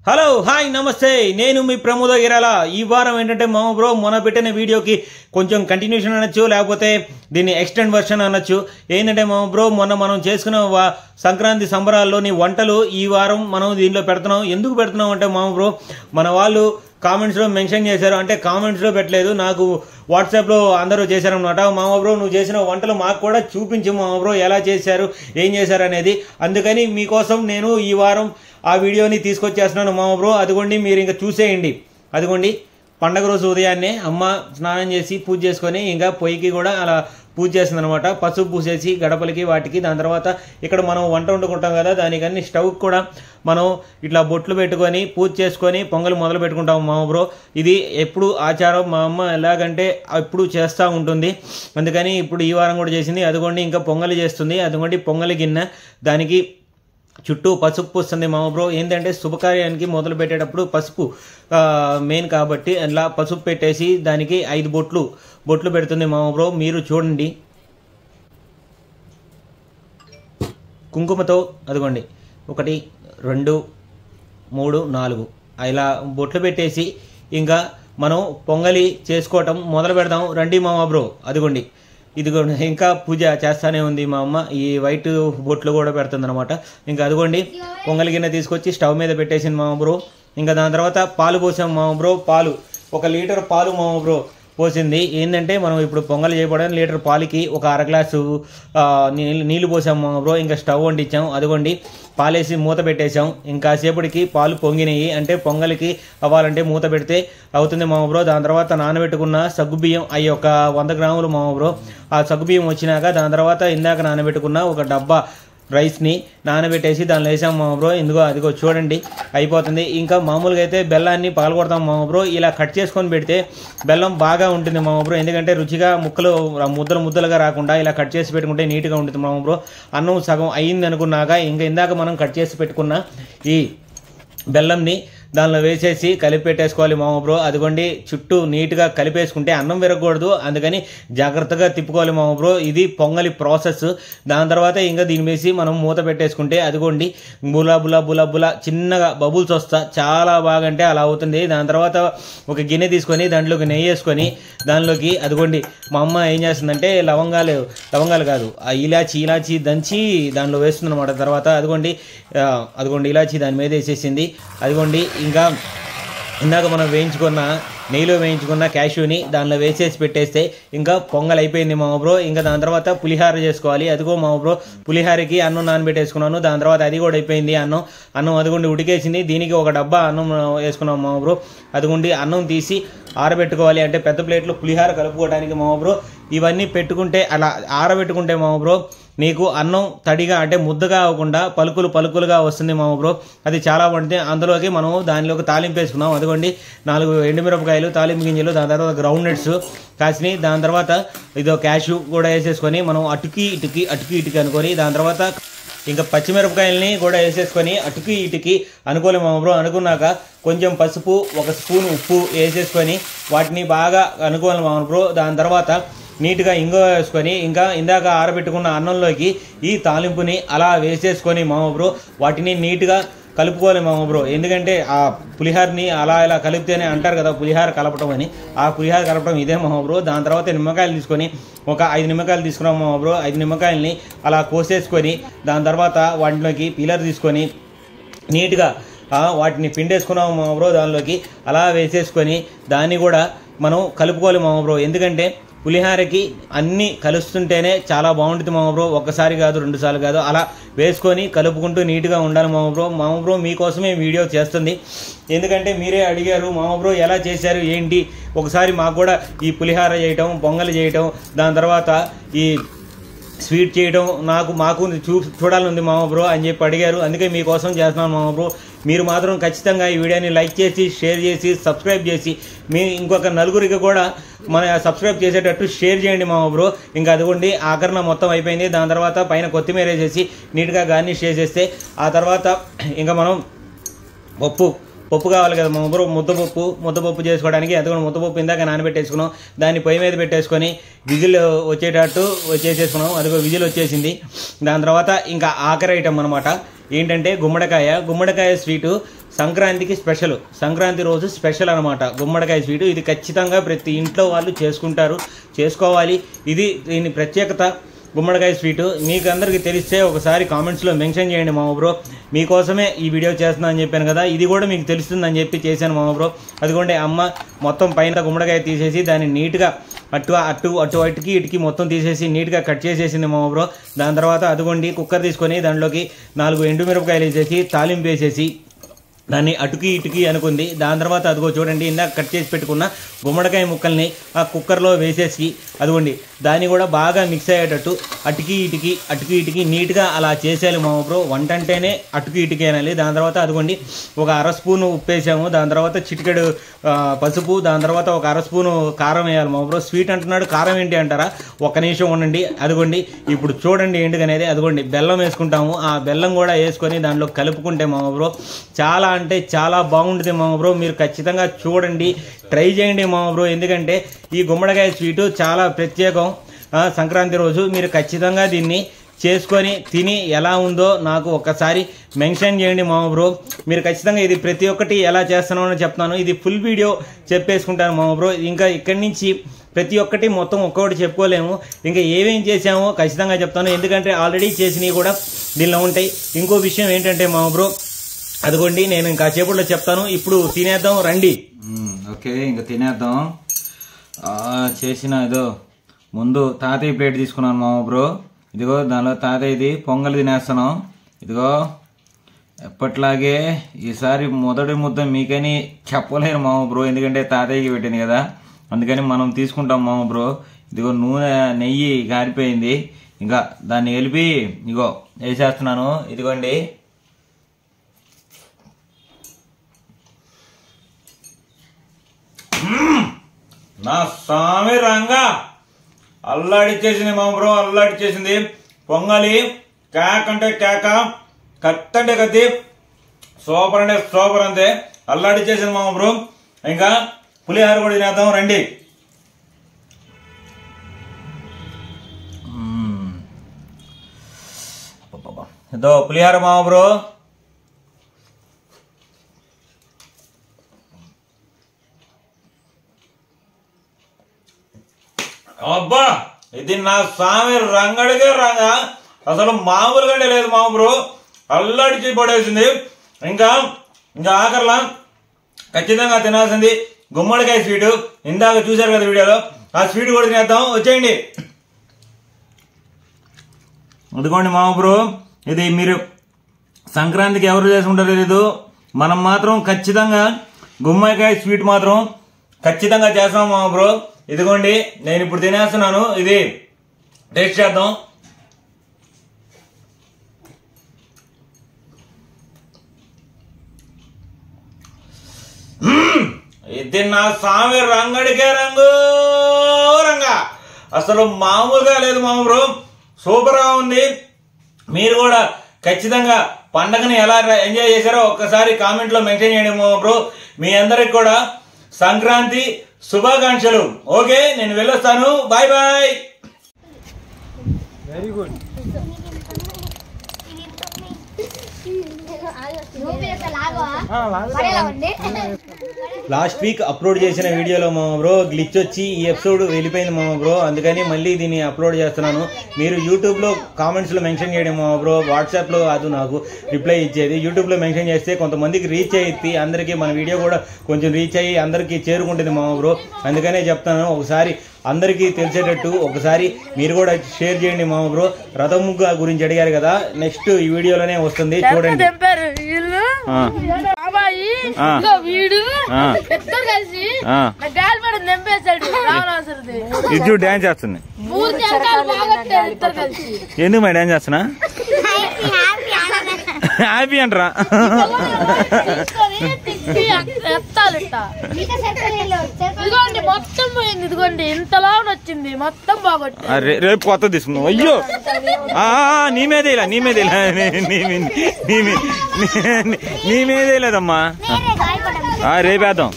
Hello hi నమస్తే నేను మీ ప్రమోద గిరాల ఈ వారం ఏంటంటే మామ బ్రో మొన్న పెట్టిన వీడియోకి కొంచెం కంటిన్యూషన్ అనొచ్చు లేకపోతే దీన్ని ఎక్స్టెండ్ వర్షన్ అనొచ్చు ఏంటంటే మామ బ్రో మొన్న మనం చేసుకున్న సంక్రాంతి సంబరాల్లోని వంటలు ఈ వారం మనం దీనిలో పెడుతున్నాం ఎందుకు పెడుతున్నాం అంటే మామ బ్రో మన వాళ్ళు కామెంట్స్లో మెన్షన్ చేశారు అంటే కామెంట్స్లో పెట్టలేదు నాకు వాట్సాప్లో అందరూ చేశారనమాట మామ బ్రో నువ్వు చేసిన వంటలు మాకు కూడా చూపించు మామ బ్రో ఎలా చేశారు ఏం చేశారు అనేది అందుకని మీకోసం నేను ఈ వారం ఆ వీడియోని తీసుకొచ్చేస్తున్నాను మామ బ్రో అదిగోండి మీరు ఇంకా చూసేయండి అదిగోండి పండగ రోజు ఉదయాన్నే అమ్మ స్నానం చేసి పూజ చేసుకొని ఇంకా పొయ్యికి కూడా అలా పూజ చేస్తుంది అనమాట పసుపు పూసేసి గడపలకి వాటికి దాని తర్వాత ఇక్కడ మనం వంట వండుకుంటాం కదా దానికన్నీ స్టవ్ కూడా మనం ఇట్లా బొట్లు పెట్టుకొని పూజ చేసుకొని పొంగల్ మొదలు పెట్టుకుంటాం మామ బ్రో ఇది ఎప్పుడు ఆచారం మా అమ్మ ఎలాగంటే ఎప్పుడు చేస్తూ ఉంటుంది అందుకని ఇప్పుడు ఈ వారం కూడా చేసింది అదిగోండి ఇంకా పొంగలి చేస్తుంది అదిగోండి పొంగలి గిన్నె దానికి చుట్టూ పసుపు పూస్తుంది మామ బ్రో ఏంటంటే శుభకార్యానికి మొదలు పెట్టేటప్పుడు పసుపు మెయిన్ కాబట్టి అలా పసుపు పెట్టేసి దానికి 5 బొట్లు పెడుతుంది మామ బ్రో మీరు చూడండి కుంకుమతో అదిగోండి 1 2 3 4 ఇలా బొట్లు పెట్టేసి ఇంకా మనం పొంగలి చేసుకోవటం మొదలు పెడదాం రండి మామ బ్రో అదిగోండి ఇదిగోండి ఇంకా పూజ చేస్తానే ఉంది మా అమ్మ ఈ వైట్ బొట్లు కూడా పెడుతుంది అనమాట ఇంకా అదిగోండి పొంగలి గిన్నె తీసుకొచ్చి స్టవ్ మీద పెట్టేసింది మామ బ్రో ఇంకా దాని తర్వాత పాలు పోసాం మామ బ్రో పాలు 1 లీటర్ పాలు మామ బ్రో పోసింది ఏంటంటే మనం ఇప్పుడు పొంగల్ చేయబడని లీటర్ పాలకి 1/2 గ్లాసు నీళ్లు పోసాం మామ బ్రో ఇంకా స్టవ్ వండించాం అదిగోండి పాలేసి మూత పెట్టేసాం ఇంకా సేపటికి పాలు పొంగినాయి అంటే పొంగలికి అవ్వాలంటే మూత పెడితే అవుతుంది మామ బ్రో దాని తర్వాత నానబెట్టుకున్న సగ్గుబియ్యం అవి 100 గ్రాములు మామ బ్రో ఆ సగ్గుబియ్యం వచ్చినాక దాని తర్వాత ఇందాక నానబెట్టుకున్న 1 డబ్బా రైస్ని నానబెట్టేసి దానిలో వేసాం మామ బ్రో ఇందుగో అదిగో చూడండి అయిపోతుంది ఇంకా మామూలుగా అయితే బెల్లాన్ని పగలగొడతాం మామ బ్రో ఇలా కట్ చేసుకొని పెడితే బెల్లం బాగా ఉంటుంది మామ బ్రో ఎందుకంటే రుచిగా ముక్కలు ముద్దలుగా రాకుండా ఇలా కట్ చేసి పెట్టుకుంటే నీట్గా ఉంటుంది మామ బ్రో అన్నం సగం అయ్యింది అనుకున్నాక ఇంకా ఇందాక మనం కట్ చేసి పెట్టుకున్న ఈ బెల్లంని దానిలో వేసేసి కలిపి పెట్టేసుకోవాలి మామ బ్రో అదిగోండి చుట్టూ నీట్గా కలిపేసుకుంటే అన్నం విరగకూడదు అందుకని జాగ్రత్తగా తిప్పుకోవాలి మామ బ్రో ఇది పొంగలి ప్రాసెస్ దాని తర్వాత ఇంకా దీని వేసి మనం మూత పెట్టేసుకుంటే అదిగోండి బులా చిన్నగా బబుల్స్ వస్తా చాలా బాగా అంటే అలా అవుతుంది దాని తర్వాత ఒక గిన్నె తీసుకొని దాంట్లోకి నెయ్యి వేసుకొని దానిలోకి అదిగోండి మా అమ్మ ఏం చేస్తుందంటే లవంగాలు కాదు ఆ ఇలాచి దంచి దానిలో వేస్తుంది అనమాట తర్వాత అదిగోండి ఇలాచి దాని మీద వేసేసింది అదిగోండి ఇంకా ఇందాక మనం నెయ్యిలో వేయించుకున్న క్యాష్యూని దానిలో వేసేసి పెట్టేస్తే ఇంకా పొంగల్ అయిపోయింది మామ బ్రో ఇంకా దాని తర్వాత పులిహార చేసుకోవాలి అదిగో మామ బ్రో పులిహారకి అన్నం నానబెట్టేసుకున్నాను దాని తర్వాత అది కూడా అయిపోయింది అన్నం అదిగోండి ఉడికేసింది దీనికి 1 డబ్బా అన్నం వేసుకున్నాం మామ బ్రో అదిగోండి అన్నం తీసి ఆరబెట్టుకోవాలి అంటే పెద్ద ప్లేట్లో పులిహార కలుపుకోవడానికి మామ బ్రో ఇవన్నీ పెట్టుకుంటే అలా ఆరబెట్టుకుంటే మామ బ్రో నీకు అన్నం తడిగా అంటే ముద్దగా అవ్వకుండా పలుకులుగా వస్తుంది మామ బ్రో అది చాలా బాగుంటుంది అందులోకి మనం దానిలోకి తాలింపు వేసుకున్నాం అదిగోండి 4 ఎండుమిరపకాయలు తాలింపు గింజలు దాని తర్వాత గ్రౌండ్ నట్స్ కాసిని దాని తర్వాత ఇదో క్యాషు కూడా వేసేసుకొని మనం అటుకి ఇటుకి అనుకొని దాని తర్వాత ఇంకా పచ్చిమిరపకాయలని కూడా వేసేసుకొని అటుకి అనుకోలేము మామ బ్రో అనుకున్నాక కొంచెం పసుపు 1 స్పూన్ ఉప్పు వేసేసుకొని వాటిని బాగా అనుకోవాలి మామ బ్రో దాని తర్వాత నీట్గా ఇంగువ వేసుకొని ఇంకా ఇందాక ఆరబెట్టుకున్న అన్నంలోకి ఈ తాలింపుని అలా వేసేసుకొని మామ బ్రో వాటిని నీట్గా కలుపుకోవాలి మామ బ్రో ఎందుకంటే ఆ పులిహారని అలా కలిపితేనే అంటారు కదా పులిహార కలపటం అని ఆ పులిహార కలపడం ఇదే మామ బ్రో దాని తర్వాత నిమ్మకాయలు తీసుకొని ఒక 5 నిమ్మకాయలు తీసుకున్నాం మామ బ్రో 5 నిమ్మకాయలని అలా కోసేసుకొని దాని తర్వాత వాటిలోకి పీలర్ తీసుకొని నీట్గా వాటిని పిండేసుకున్నాము మామ బ్రో దానిలోకి అలా వేసేసుకొని దాన్ని కూడా మనం కలుపుకోవాలి మామ బ్రో ఎందుకంటే పులిహారకి అన్నీ కలుస్తుంటేనే చాలా బాగుంటుంది మామ బ్రో ఒక్కసారి కాదు 2 సార్లు కాదు అలా వేసుకొని కలుపుకుంటూ నీట్గా ఉండాలి మామ బ్రో మీకోసమే వీడియో చేస్తుంది ఎందుకంటే మీరే అడిగారు మామ బ్రో ఎలా చేశారు ఏంటి ఒకసారి మాకు కూడా ఈ పులిహార చేయటం పొంగలి చేయటం దాని తర్వాత ఈ స్వీట్ చేయడం మాకు చూడాలని ఉంది మామ బ్రో అని చెప్పి అడిగారు అందుకే మీకోసం చేస్తున్నాను మామ బ్రో మీరు మాత్రం ఖచ్చితంగా ఈ వీడియోని లైక్ చేసి షేర్ చేసి సబ్స్క్రైబ్ చేసి మీ ఇంకొక నలుగురికి కూడా మన సబ్స్క్రైబ్ చేసేటట్టు షేర్ చేయండి మామ బ్రో ఇంకా అదిగోండి ఆకరణ మొత్తం అయిపోయింది దాని తర్వాత పైన కొత్తిమీర వేసేసి నీట్గా గార్నిష్ చేసేస్తే ఆ తర్వాత ఇంకా మనం పప్పు కావాలి కదా మామ బ్రో ముద్దపప్పు చేసుకోవడానికి అదిగో ముద్దపప్పు ఇందాక నానబెట్టేసుకున్నాం దాన్ని పొయ్యి మీద పెట్టేసుకొని విజిల్ వచ్చేటట్టు చేసేసుకున్నాం అదిగో విజిల్ వచ్చేసింది దాని తర్వాత ఇంకా ఆఖరి ఐటమ్ అనమాట ఏంటంటే గుమ్మడికాయ స్వీటు సంక్రాంతికి స్పెషల్, సంక్రాంతి రోజు స్పెషల్ అనమాట గుమ్మడికాయ స్వీటు. ఇది ఖచ్చితంగా ప్రతి ఇంట్లో వాళ్ళు చేసుకుంటారు, చేసుకోవాలి. ఇది దీని ప్రత్యేకత గుమ్మడికాయ స్వీటు. మీకు అందరికీ తెలిస్తే ఒకసారి కామెంట్స్లో మెన్షన్ చేయండి మామ బ్రో. మీకోసమే ఈ వీడియో చేస్తున్నా అని చెప్పాను కదా, ఇది కూడా మీకు తెలుస్తుందని చెప్పి చేశాను మామ బ్రో. అదిగోండి అమ్మ మొత్తం పైన గుమ్మడికాయ తీసేసి దాన్ని నీట్గా అటుకి ఇటుకి మొత్తం తీసేసి నీట్గా కట్ చేసేసింది మామ బ్రో. దాని తర్వాత అదిగోండి కుక్కర్ తీసుకొని దాంట్లోకి 4 ఎండుమిరపకాయలు వేసేసి తాలింపు వేసేసి దాన్ని అటుకి ఇటుకి అనుకుంది. దాని తర్వాత అదిగో చూడండి ఇందాక కట్ చేసి పెట్టుకున్న గుమ్మడికాయ ముక్కల్ని ఆ కుక్కర్లో వేసేసి అదిగోండి దాన్ని కూడా బాగా మిక్స్ అయ్యేటట్టు అటుకి ఇటుకి నీట్గా అలా చేసేయాలి మామ బ్రో. వంట అంటేనే అటుకి ఇటుకి అనాలి. దాని తర్వాత అదిగోండి ఒక 1/2 స్పూను ఉప్పు వేసాము, దాని తర్వాత చిటికెడు పసుపు, దాని తర్వాత ఒక 1/2 స్పూను కారం వేయాలి మామ బ్రో. స్వీట్ అంటున్నాడు, కారం ఏంటి అంటారా? 1 నిమిషం ఉండండి. అదిగోండి ఇప్పుడు చూడండి ఏంటికనేది. అదిగోండి బెల్లం వేసుకుంటాము, ఆ బెల్లం కూడా వేసుకొని దాంట్లో కలుపుకుంటే మామ బ్రో చాలా అంటే చాలా బాగుంటుంది మామ బ్రో. మీరు ఖచ్చితంగా చూడండి, ట్రై చేయండి మామ బ్రో. ఎందుకంటే ఈ గుమ్మడికాయ స్వీటు చాలా ప్రత్యేకం. సంక్రాంతి రోజు మీరు ఖచ్చితంగా దీన్ని చేసుకొని తిని ఎలా ఉందో నాకు ఒకసారి మెన్షన్ చేయండి మామ బ్రో. మీరు ఖచ్చితంగా ఇది ప్రతి ఒక్కటి ఎలా చేస్తున్నానో చెప్తాను. ఇది ఫుల్ వీడియో చెప్పేసుకుంటాను మామ బ్రో. ఇంకా ఇక్కడి నుంచి ప్రతి ఒక్కటి మొత్తం ఒక్కొక్కటి చెప్పుకోలేము. ఇంకా ఏమేం చేసామో ఖచ్చితంగా చెప్తాను, ఎందుకంటే ఆల్రెడీ చేసినవి కూడా దీనిలో ఉంటాయి. ఇంకో విషయం ఏంటంటే మామ బ్రో అదిగోండి నేను ఇంకా చేపట్లో చెప్తాను. ఇప్పుడు తినేద్దాం రండి. ఓకే ఇంకా తినేద్దాం. చేసిన ఏదో ముందు తాతయ్య ప్లేట్ తీసుకున్నాను మామ బ్రో. ఇదిగో దానిలో తాతయ్యది పొంగల్ తినేస్తాను. ఇదిగో ఎప్పట్లాగే ఈసారి మొదటి ముద్ద మీకని చెప్పలేను మామ బ్రో, ఎందుకంటే తాతయ్యకి పెట్టింది కదా, అందుకని మనం తీసుకుంటాం మామ బ్రో. ఇదిగో నెయ్యి కారిపోయింది, ఇంకా దాన్ని కలిపి ఇగో వేసేస్తున్నాను. ఇదిగోండి నా స్వామి రంగా అల్లాడిచ్చేసింది మామ బ్రో, అల్లాడిచ్చేసింది. పొంగలి కేక్ అంటే కేక, కత్తి అంటే కత్తి, సూపర్ అంటే సూపర్, అంతే అల్లాడిచ్చేసింది మామ బ్రో. ఇంకా పులిహార కూడా తినేద్దాం రండి. ఇదో పులిహార మామ బ్రో. అబ్బా ఇది నా స్వామి రంగడికే రంగా, అసలు మామూలుగానే లేదు మామ బ్రో, అల్లాడిచి పడేసింది. ఇంకా ఆఖరిలా ఖచ్చితంగా తినాల్సింది గుమ్మడికాయ స్వీటు. ఇందాక చూశారు కదా వీడియోలో, ఆ స్వీట్ కూడా తినేద్దాం వచ్చేయండి. అదిగోండి మామ బ్రో, ఇది మీరు సంక్రాంతికి ఎవరు చేసుకుంటారో తెలీదు, మనం మాత్రం ఖచ్చితంగా గుమ్మడికాయ స్వీట్ మాత్రం ఖచ్చితంగా చేస్తాం మామ బ్రో. ఇదిగోండి నేను ఇప్పుడు తినేస్తున్నాను, ఇది టేస్ట్ చేద్దాం. ఇది నా స్వామి రంగడికే రంగా, అసలు మామూలుగా లేదు మామ బ్రో, సూపర్ గా ఉంది. మీరు కూడా ఖచ్చితంగా పండగని ఎలా ఎంజాయ్ చేశారో ఒక్కసారి కామెంట్ లో మెన్షన్ చేయండి మామ బ్రో. మీ అందరికి కూడా సంక్రాంతి శుభాకాంక్షలు. ఓకే నేను వెళ్ళొస్తాను, bye bye. Very good. Last week upload చేసిన వీడియోలో మామ బ్రో గ్లిచ్ వచ్చి ఈ ఎపిసోడ్ వెళ్ళిపోయింది మామ బ్రో, అందుకని మళ్ళీ దీన్ని అప్లోడ్ చేస్తున్నాను. మీరు యూట్యూబ్లో కామెంట్స్లో మెన్షన్ చేయడం మామ బ్రో, వాట్సాప్లో అది నాకు రిప్లై ఇచ్చేది. యూట్యూబ్లో మెన్షన్ చేస్తే కొంతమందికి రీచ్ అయ్యి అందరికీ మన వీడియో కూడా కొంచెం రీచ్ అయ్యి అందరికీ చేరుకుంటుంది మామ బ్రో. అందుకనే చెప్తాను, ఒకసారి అందరికీ తెలిసేటట్టు ఒకసారి మీరు కూడా షేర్ చేయండి మామ బ్రో. రథం ముగ్గు గురించి అడిగారు కదా, నెక్స్ట్ ఈ వీడియోలోనే వస్తుంది చూడండి. ఇజ్జు డాన్స్ చేస్తుంది. ఎందుకు మరి డాన్స్ చేస్తున్నా? హ్యాపీ అంటారా? మొత్తం పోయింది, ఇదిగోండి ఇంతలా వచ్చింది, మొత్తం బాగొట్టు. రేపు కొత్త తీసుకున్నావు. అయ్యో నీ మీదేలా నీ మీదే లేదమ్మా. రేపేద్దాం.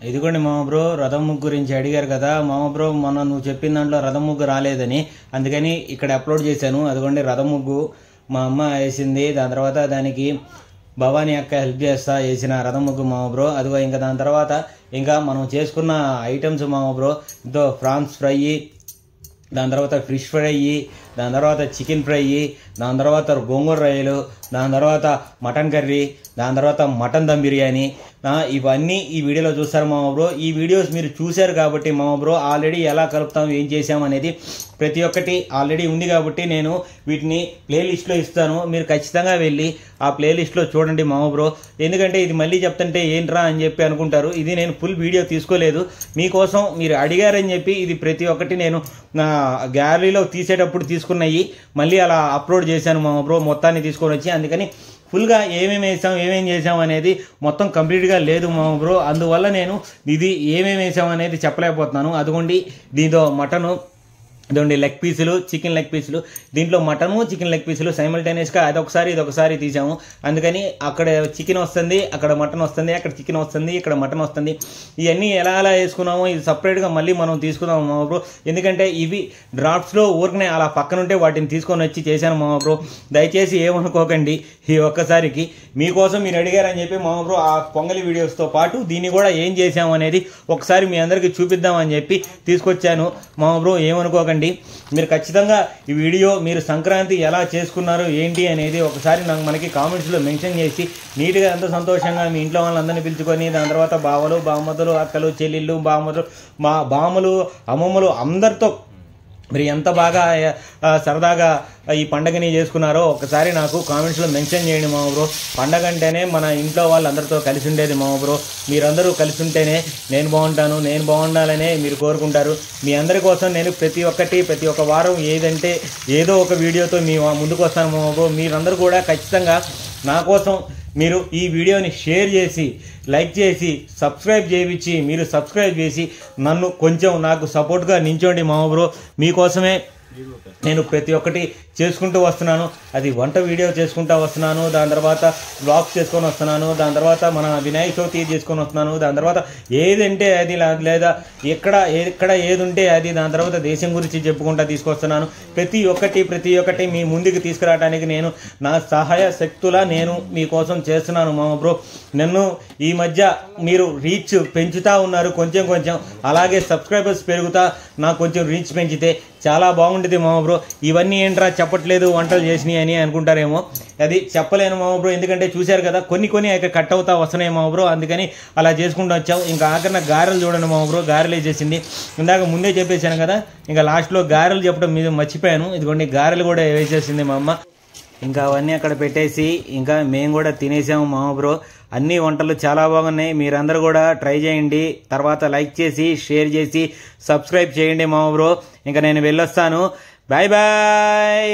ఇదిగోండి మామ బ్రో, రథం ముగ్గు గురించి అడిగారు కదా మామ బ్రో, మొన్న నువ్వు చెప్పిన దాంట్లో రథం ముగ్గు రాలేదని, అందుకని ఇక్కడ అప్లోడ్ చేశాను. అదిగోండి రథం ముగ్గు మా అమ్మ వేసింది. దాని తర్వాత దానికి భవానీ అక్క హెల్ప్ చేస్తా వేసిన రథం ముగ్గు మామ బ్రో. అదిగో ఇంకా దాని తర్వాత ఇంకా మనం చేసుకున్న ఐటమ్స్ మామ బ్రో. ఇదో ప్రాన్స్ ఫ్రై, దాని తర్వాత ఫిష్ ఫ్రై, దాని తర్వాత చికెన్ ఫ్రై, దాని తర్వాత గోంగూర రొయ్యలు, దాని తర్వాత మటన్ కర్రీ, దాని తర్వాత మటన్ దమ్ బిర్యానీ. ఇవన్నీ ఈ వీడియోలో చూస్తారు మామ బ్రో. ఈ వీడియోస్ మీరు చూశారు కాబట్టి మామ బ్రో ఆల్రెడీ ఎలా కలుపుతాం ఏం చేసాం అనేది ప్రతి ఒక్కటి ఆల్రెడీ ఉంది కాబట్టి నేను వీటిని ప్లేలిస్ట్లో ఇస్తాను. మీరు ఖచ్చితంగా వెళ్ళి ఆ ప్లేలిస్ట్లో చూడండి మామ బ్రో. ఎందుకంటే ఇది మళ్ళీ చెప్తుంటే ఏంట్రా అని చెప్పి అనుకుంటారు. ఇది నేను ఫుల్ వీడియో తీసుకోలేదు, మీకోసం మీరు అడిగారని చెప్పి ఇది ప్రతి ఒక్కటి నేను నా గ్యాలరీలో తీసేటప్పుడు తీసుకున్నాయి మళ్ళీ అలా అప్లోడ్ చేశాను మామ బ్రో. మొత్తాన్ని తీసుకొని వచ్చి అందుకని ఫుల్గా ఏమేమి వేసాం ఏమేమి చేసాం అనేది మొత్తం కంప్లీట్గా లేదు మామ బ్రో. అందువల్ల నేను ఇది ఏమేమి వేసాం అనేది చెప్పలేకపోతున్నాను. అదిగోండి దీంతో మటను, ఇదండి లెగ్ పీసులు, చికెన్ లెగ్ పీసులు. దీంట్లో మటను చికెన్ లెగ్ పీసులు సైమల్టేనియస్గా అదొకసారి ఇదొకసారి తీసాము. అందుకని అక్కడ చికెన్ వస్తుంది, అక్కడ మటన్ వస్తుంది, అక్కడ చికెన్ వస్తుంది, ఇక్కడ మటన్ వస్తుంది. ఇవన్నీ ఎలా ఎలా వేసుకున్నామో ఇది సపరేట్గా మళ్ళీ మనం తీసుకున్నాము మామ బ్రో. ఎందుకంటే ఇవి డ్రాఫ్ట్స్లో ఊరికనే అలా పక్కనుంటే వాటిని తీసుకొని వచ్చి చేశాను మామ బ్రో. దయచేసి ఏమనుకోకండి ఈ ఒక్కసారికి. మీకోసం మీరు అడిగారని చెప్పి మామ బ్రో ఆ పొంగలి వీడియోస్తో పాటు దీన్ని కూడా ఏం చేసాము అనేది ఒకసారి మీ అందరికీ చూపిద్దామని చెప్పి తీసుకొచ్చాను మామ బ్రో. ఏమనుకోకండి. మీరు ఖచ్చితంగా ఈ వీడియో మీరు సంక్రాంతి ఎలా చేసుకున్నారు ఏంటి అనేది ఒకసారి మనకి కామెంట్స్లో మెన్షన్ చేసి నీట్గా ఎంతో సంతోషంగా మీ ఇంట్లో వాళ్ళందరినీ పిలుచుకొని దాని తర్వాత బావలు బామ్మతులు అక్కలు చెల్లెళ్ళు మా బామ్మలు అమ్మమ్మలు అందరితో మీరు ఎంత బాగా సరదాగా ఈ పండగని చేసుకున్నారో ఒకసారి నాకు కామెంట్స్లో మెన్షన్ చేయండి మామ బ్రో. పండగ అంటేనే మన ఇంట్లో వాళ్ళందరితో కలిసి ఉండేది మామ బ్రో. మీరందరూ కలిసి ఉంటేనే నేను బాగుంటాను, నేను బాగుండాలనే మీరు కోరుకుంటారు. మీ అందరి కోసం నేను ప్రతి ఒక్క వారం ఏదంటే ఏదో ఒక వీడియోతో మీ ముందుకు వస్తాను మామ బ్రో. మీరందరూ కూడా ఖచ్చితంగా నా కోసం మీరు ఈ వీడియోని షేర్ చేసి లైక్ చేసి సబ్స్క్రైబ్ చేయించి మీరు సబ్స్క్రైబ్ చేసి నన్ను కొంచెం నాకు సపోర్ట్గా నించోండి మామ బ్రో. మీకోసమే నేను ప్రతి ఒక్కటి చేసుకుంటూ వస్తున్నాను. అది వంట వీడియో చేసుకుంటూ వస్తున్నాను, దాని తర్వాత బ్లాగ్స్ చేసుకొని వస్తున్నాను, దాని తర్వాత మన వినాయక చవితి చేసుకొని వస్తున్నాను, దాని తర్వాత ఏదంటే అది లేదా ఎక్కడ ఏది ఉంటే అది, దాని తర్వాత దేశం గురించి చెప్పుకుంటా తీసుకొస్తున్నాను. ప్రతి ఒక్కటి మీ ముందుకు తీసుకురావడానికి నేను నా సహాయ శక్తులా నేను మీకోసం చేస్తున్నాను మామ బ్రో. నన్ను ఈ మధ్య మీరు రీచ్ పెంచుతూ ఉన్నారు కొంచెం అలాగే సబ్స్క్రైబర్స్ పెరుగుతా నాకు కొంచెం రీచ్ పెంచితే చాలా బాగుంటుంది మామ బ్రో. ఇవన్నీ ఏంట్రా చెప్పట్లేదు వంటలు చేసినాయి అని అనుకుంటారేమో, అది చెప్పలేను మామ బ్రో. ఎందుకంటే చూశారు కదా కొన్ని అయితే కట్ అవుతా వస్తున్నాయి మామ బ్రో. అందుకని అలా చేసుకుంటూ వచ్చాం. ఇంకా ఆఖరిన గారెలు చూడండి మామ బ్రో. గారెలు వేసేసింది. ఇందాక ముందే చెప్పేశాను కదా, ఇంకా లాస్ట్లో గారెలు చెప్పడం మీద మర్చిపోయాను. ఇదిగోండి గారెలు కూడా వేసేసింది మా అమ్మ. ఇంకా అవన్నీ అక్కడ పెట్టేసి ఇంకా మేము కూడా తినేసాము మామ బ్రో. అన్ని వంటలు చాలా బాగున్నాయి. మీరందరూ కూడా ట్రై చేయండి. తర్వాత లైక్ చేసి షేర్ చేసి సబ్స్క్రైబ్ చేయండి మామ బ్రో. ఇంకా నేను వెళ్ళొస్తాను. Bye bye.